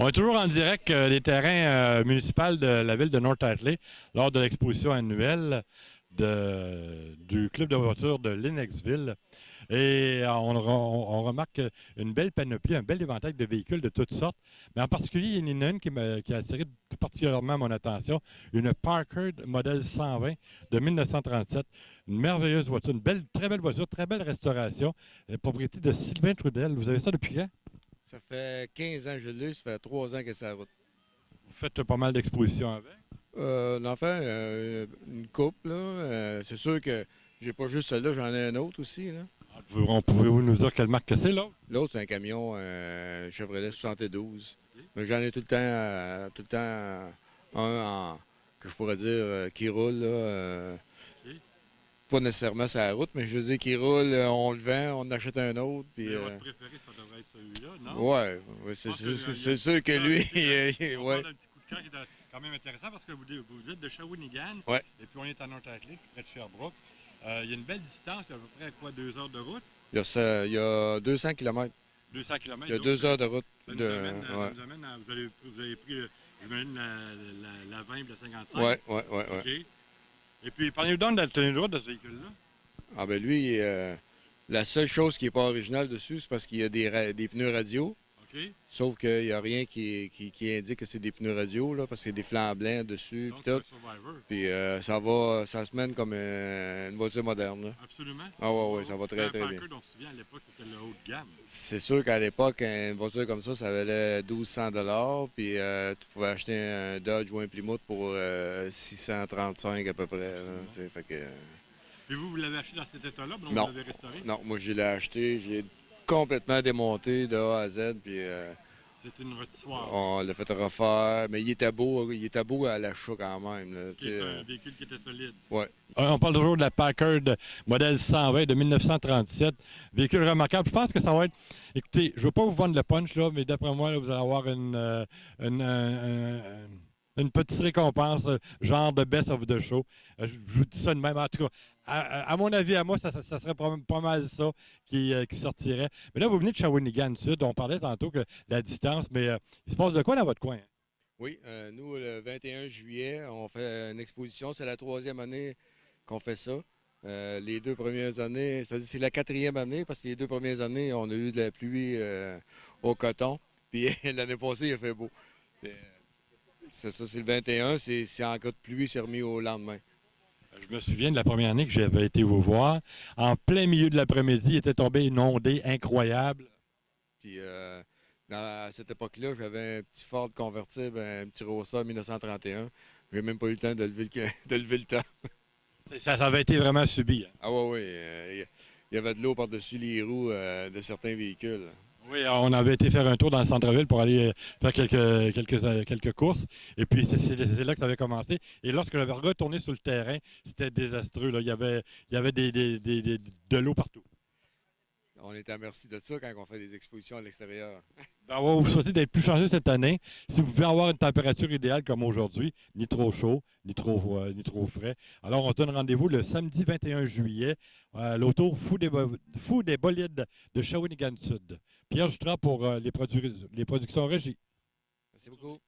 On est toujours en direct des terrains municipaux de la ville de North Hatley lors de l'exposition annuelle du club de voitures de Lennoxville. Et on remarque une belle panoplie, un bel éventail de véhicules de toutes sortes. Mais en particulier, il y en a une qui a attiré tout particulièrement mon attention, une Parker modèle 120 de 1937. Une merveilleuse voiture, une belle, très belle voiture, très belle restauration, propriété de Sylvain Trudel. Vous avez ça depuis quand? Ça fait 15 ans que je l'ai, ça fait 3 ans que c'est à la route. Vous faites pas mal d'expositions avec? L'enfant, une couple, là. C'est sûr que j'ai pas juste celle-là, j'en ai un autre aussi, là. Pouvez-vous nous dire quelle marque que c'est, l'autre? L'autre, c'est un camion Chevrolet 72. Mais j'en ai tout le temps que je pourrais dire qui roule, là. Pas nécessairement sur la route, mais je veux dire qui roule, on le vend, on en achète un autre. Puis, votre préféré, ça devrait être celui-là, non? ouais, c'est sûr que lui, on ouais. parle d'un petit coup de cœur qui est quand même intéressant parce que vous êtes de Shawinigan, Ouais. et puis on est à North Hatley, près de Sherbrooke. Il y a une belle distance, il y a à peu près quoi, 2 heures de route? Il y a 200 km. 200 km. Il y a 2 heures de route. Ça nous amène vous avez pris, j'imagine, la 20 et la 55? Ouais. OK. Et puis, parlez-nous donc de la tenue de route de ce véhicule-là. Ah ben lui, la seule chose qui n'est pas originale dessus, c'est parce qu'il y a des pneus radio. OK. Sauf qu'il n'y a rien qui indique que c'est des pneus radio, là, parce qu'il y a des flancs blancs dessus. Donc, Puis tout. c'est un Survivor. Puis ça se mène comme une voiture moderne, là. Absolument. Ah ouais, ça va très bien. Parker, dont on se souvient, à l'époque, c'était le haut de gamme. C'est sûr qu'à l'époque, une voiture comme ça valait 1200 $. Puis tu pouvais acheter un Dodge ou un Plymouth pour 635 à peu près. Là, fait que, Puis vous l'avez acheté dans cet état-là, donc non. vous l'avez restauré? Non, moi je l'ai acheté, je l'ai complètement démonté de A à Z. Puis C'est une histoire. on l'a fait refaire. Mais il était beau à l'achat quand même. Là, C'est un véhicule qui était solide. Ouais. On parle toujours de la Packard modèle 120 de 1937. Véhicule remarquable. Je pense que ça va être... Écoutez, je ne veux pas vous vendre le punch, là, mais d'après moi, là, vous allez avoir une petite récompense, genre de best of the show. Je vous dis ça de même. En tout cas, à mon avis, à moi, ça serait pas mal ça qui sortirait. Mais là, vous venez de Shawinigan Sud. On parlait tantôt que la distance, mais il se passe de quoi dans votre coin? Oui, nous, le 21 juillet, on fait une exposition. C'est la 3e année qu'on fait ça. Les 2 premières années, c'est-à-dire c'est la 4e année, parce que les 2 premières années, on a eu de la pluie au coton. Puis l'année passée, il a fait beau. C'est ça, c'est le 21, c'est en cas de pluie, c'est remis au lendemain. Je me souviens de la première année que j'avais été vous voir. En plein milieu de l'après-midi, il était tombé une ondée incroyable. Puis à cette époque-là, j'avais un petit Ford convertible, un petit Rossa 1931. J'ai même pas eu le temps de lever le temps. Ça avait été vraiment subi. Hein? Ah ouais, il y avait de l'eau par-dessus les roues de certains véhicules. Oui, on avait été faire un tour dans le centre-ville pour aller faire quelques courses. Et puis, c'est là que ça avait commencé. Et lorsque j'avais retourné sur le terrain, c'était désastreux. Là. Il y avait de l'eau partout. On est à merci de ça quand on fait des expositions à l'extérieur. Ben, on va vous souhaiter d'être plus chanceux cette année. Si vous pouvez avoir une température idéale comme aujourd'hui, ni trop chaud, ni trop frais. Alors, on se donne rendez-vous le samedi 21 juillet à l'auto Fou des Bolides de Shawinigan Sud. Pierre Jutras pour les productions Régie. Merci beaucoup.